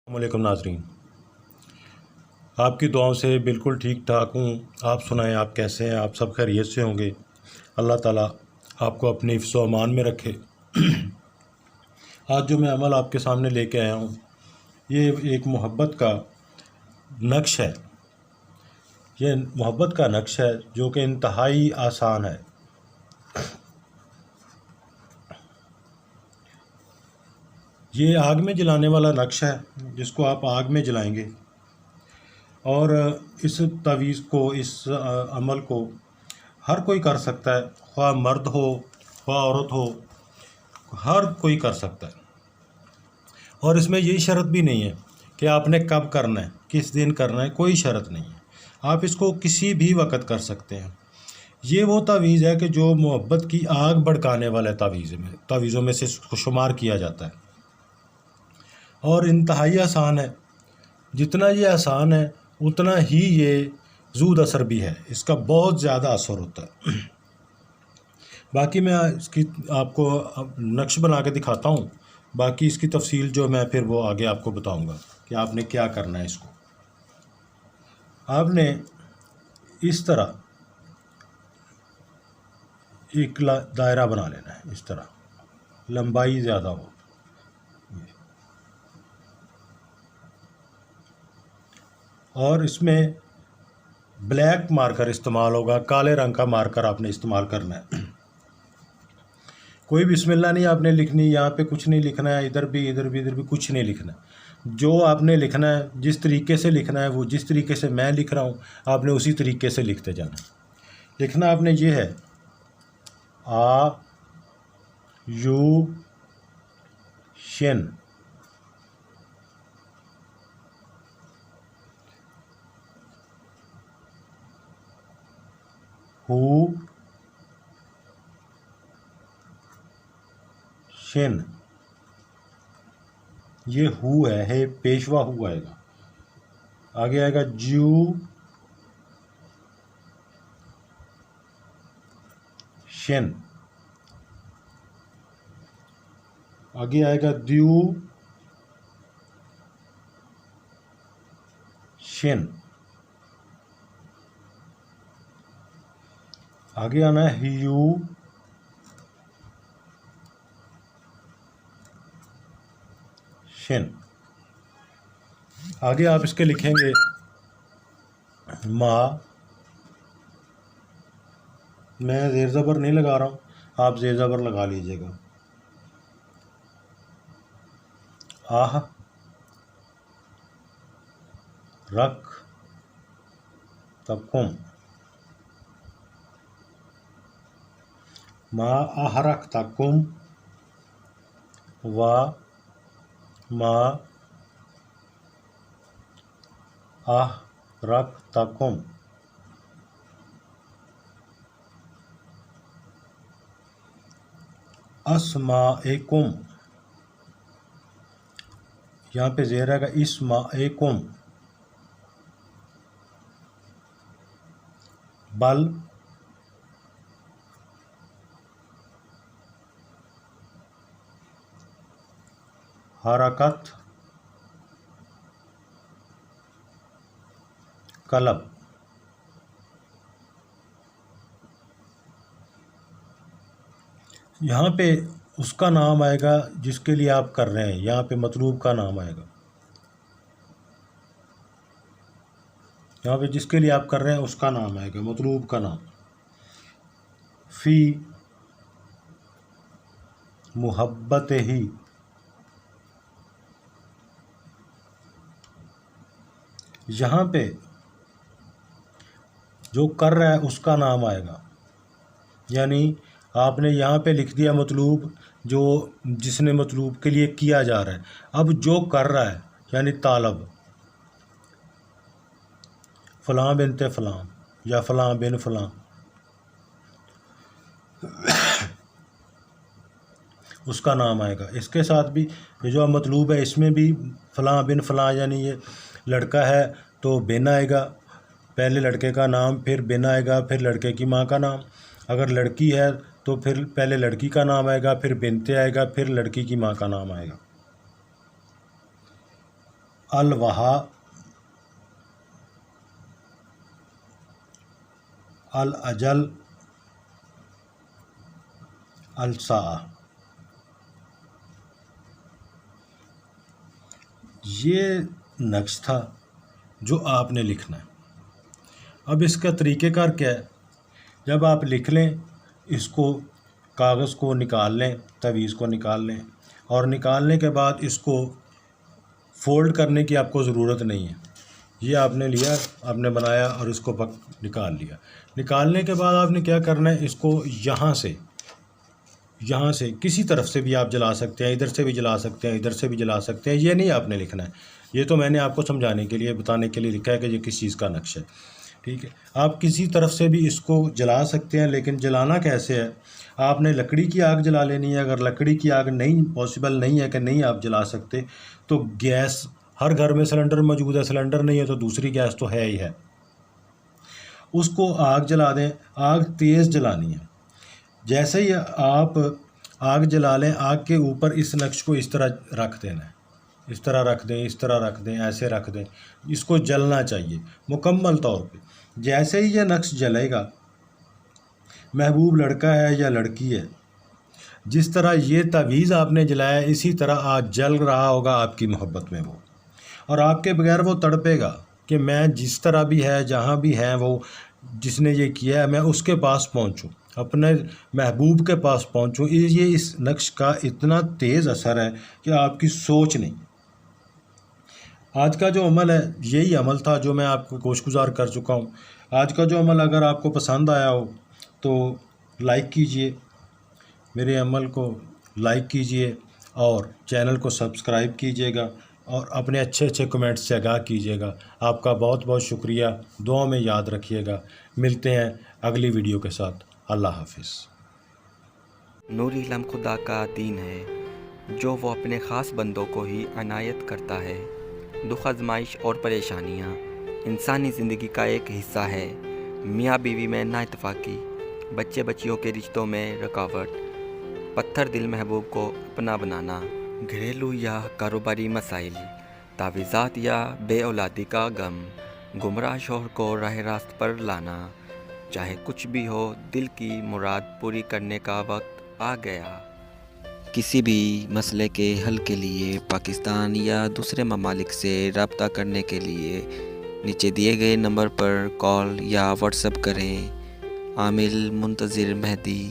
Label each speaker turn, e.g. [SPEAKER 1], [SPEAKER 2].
[SPEAKER 1] علیکم ناظرین، آپ کی دعاؤں سے بالکل ٹھیک ٹھاک ہوں۔ آپ سنائیں، آپ کیسے ہیں؟ آپ سب خیریت سے ہوں گے۔ اللہ تعالیٰ آپ کو اپنے حفظ و امان میں رکھے۔ آج جو میں عمل آپ کے سامنے لے کے آیا ہوں، یہ ایک محبت کا نقش ہے۔ یہ محبت کا نقش ہے جو کہ انتہائی آسان ہے۔ یہ آگ میں جلانے والا نقش ہے جس کو آپ آگ میں جلائیں گے، اور اس تعویذ کو، اس عمل کو ہر کوئی کر سکتا ہے، خواہ مرد ہو خواہ عورت ہو، ہر کوئی کر سکتا ہے۔ اور اس میں یہی شرط بھی نہیں ہے کہ آپ نے کب کرنا ہے، کس دن کرنا ہے، کوئی شرط نہیں ہے۔ آپ اس کو کسی بھی وقت کر سکتے ہیں۔ یہ وہ تعویذ ہے کہ جو محبت کی آگ بھڑکانے والا تعویذوں میں سے شمار کیا جاتا ہے، اور انتہائی آسان ہے۔ جتنا یہ آسان ہے اتنا ہی یہ زود اثر بھی ہے، اس کا بہت زیادہ اثر ہوتا ہے۔ باقی میں اس کی آپ کو نقش بنا کے دکھاتا ہوں، باقی اس کی تفصیل جو میں پھر وہ آگے آپ کو بتاؤں گا کہ آپ نے کیا کرنا ہے۔ اس کو آپ نے اس طرح ایک دائرہ بنا لینا ہے، اس طرح لمبائی زیادہ ہو، اور اس میں بلیک مارکر استعمال ہوگا، کالے رنگ کا مارکر آپ نے استعمال کرنا ہے۔ کوئی بسم اللہ نہیں آپ نے لکھنی، یہاں پہ کچھ نہیں لکھنا ہے، ادھر بھی کچھ نہیں لکھنا ہے۔ جو آپ نے لکھنا ہے، جس طریقے سے لکھنا ہے، وہ جس طریقے سے میں لکھ رہا ہوں آپ نے اسی طریقے سے لکھتے جانا۔ لکھنا آپ نے یہ ہے: آ یو شن، ہو شن، یہ ہو ہے پیشوا ہو آئے گا، آگے آئے گا جو شن، آگے آئے گا دیو شن، آگے آنا ہے ہیو شن۔ آگے آپ اس کے لکھیں گے ما، میں زیر زبر نہیں لگا رہا ہوں، آپ زیر زبر لگا لیجئے گا۔ آہ رکھ تکم، ما احرک تکم و ما احرک تکم، اسمائکم، یہاں پہ زیر آئے گا اسمائکم، بل حرکت قلب، یہاں پہ اس کا نام آئے گا جس کے لیے آپ کر رہے ہیں، یہاں پہ مطلوب کا نام آئے گا، یہاں پہ جس کے لیے آپ کر رہے ہیں اس کا نام آئے گا، مطلوب کا نام۔ فی محبت ہی، یہاں پہ جو کر رہا ہے اس کا نام آئے گا، یعنی آپ نے یہاں پہ لکھ دیا مطلوب، جو جس نے مطلوب کے لیے کیا جا رہا ہے۔ اب جو کر رہا ہے یعنی طالب، فلاں بنت فلاں یا فلاں بن فلاں، اس کا نام آئے گا۔ اس کے ساتھ بھی یہ جو مطلوب ہے اس میں بھی فلاں بن فلاں، یعنی یہ لڑکا ہے تو بن آئے گا، پہلے لڑکے کا نام، پھر بن آئے گا، پھر لڑکے کی ماں کا نام۔ اگر لڑکی ہے تو پھر پہلے لڑکی کا نام آئے گا، پھر بنتے آئے گا، پھر لڑکی کی ماں کا نام آئے گا۔ الوہا، الاجل، الساعہ، یہ نقش تھا جو آپ نے لکھنا ہے۔ اب اس کا طریقہ کار کیا ہے؟ جب آپ لکھ لیں اس کو، کاغذ کو نکال لیں، تعویذ کو نکال لیں، اور نکالنے کے بعد اس کو فولڈ کرنے کی آپ کو ضرورت نہیں ہے۔ یہ آپ نے لیا، آپ نے بنایا اور اس کو نکال لیا۔ نکالنے کے بعد آپ نے کیا کرنا ہے؟ اس کو یہاں سے کسی طرف سے بھی آپ جلا سکتے ہیں، ادھر سے بھی جلا سکتے ہیں، ادھر سے بھی جلا سکتے ہیں۔ یہ نہیں آپ نے لکھنا ہے، یہ تو میں نے آپ کو سمجھانے کے لیے، بتانے کے لیے لکھا ہے کہ یہ کس چیز کا نقش ہے، ٹھیک ہے۔ آپ کسی طرف سے بھی اس کو جلا سکتے ہیں، لیکن جلانا کیسے ہے؟ آپ نے لکڑی کی آگ جلا لینی ہے۔ اگر لکڑی کی آگ نہیں پاسبل نہیں ہے کہ نہیں آپ جلا سکتے، تو گیس، ہر گھر میں سلنڈر موجود ہے، سلنڈر نہیں ہے تو دوسری گیس تو ہے ہی ہے، اس کو آگ جلا دیں۔ آگ تیز جلانی ہے۔ جیسے ہی آپ آگ جلا لیں، آگ کے اوپر اس نقش کو اس طرح رکھ دینا ہے، اس طرح رکھ دیں، اس طرح رکھ دیں، ایسے رکھ دیں۔ اس کو جلنا چاہیے مکمل طور پہ۔ جیسے ہی یہ نقش جلے گا، محبوب لڑکا ہے یا لڑکی ہے، جس طرح یہ تعویذ آپ نے جلایا، اسی طرح آج جل رہا ہوگا آپ کی محبت میں وہ، اور آپ کے بغیر وہ تڑپے گا کہ میں جس طرح بھی ہے، جہاں بھی ہے وہ، جس نے یہ کیا ہے، میں اس کے پاس پہنچوں، اپنے محبوب کے پاس پہنچوں۔ یہ اس نقش کا اتنا تیز اثر ہے کہ آپ کی سوچ نہیں۔ آج کا جو عمل ہے، یہی عمل تھا جو میں آپ کو گوش گزار کر چکا ہوں۔ آج کا جو عمل اگر آپ کو پسند آیا ہو تو لائک کیجئے، میرے عمل کو لائک کیجئے، اور چینل کو سبسکرائب کیجئے گا، اور اپنے اچھے اچھے کمنٹس سے آگاہ کیجئے گا۔ آپ کا بہت بہت شکریہ، دعا میں یاد رکھیے گا۔ ملتے ہیں اگلی ویڈیو کے ساتھ۔ اللہ حافظ۔
[SPEAKER 2] نوری علم خدا کا دین ہے جو وہ اپنے خاص بندوں کو ہی عنایت کرتا ہے۔ دکھ، آزمائش اور پریشانیاں انسانی زندگی کا ایک حصہ ہے۔ میاں بیوی میں نااتفاقی، بچے بچیوں کے رشتوں میں رکاوٹ، پتھر دل محبوب کو اپنا بنانا، گھریلو یا کاروباری مسائل، تعویذات یا بے اولادی کا غم، گمراہ شوہر کو راہ راست پر لانا، چاہے کچھ بھی ہو، دل کی مراد پوری کرنے کا وقت آ گیا۔ کسی بھی مسئلے کے حل کے لیے پاکستان یا دوسرے ممالک سے رابطہ کرنے کے لیے نیچے دیے گئے نمبر پر کال یا واٹس ایپ کریں۔ عامل منتظر مہدی۔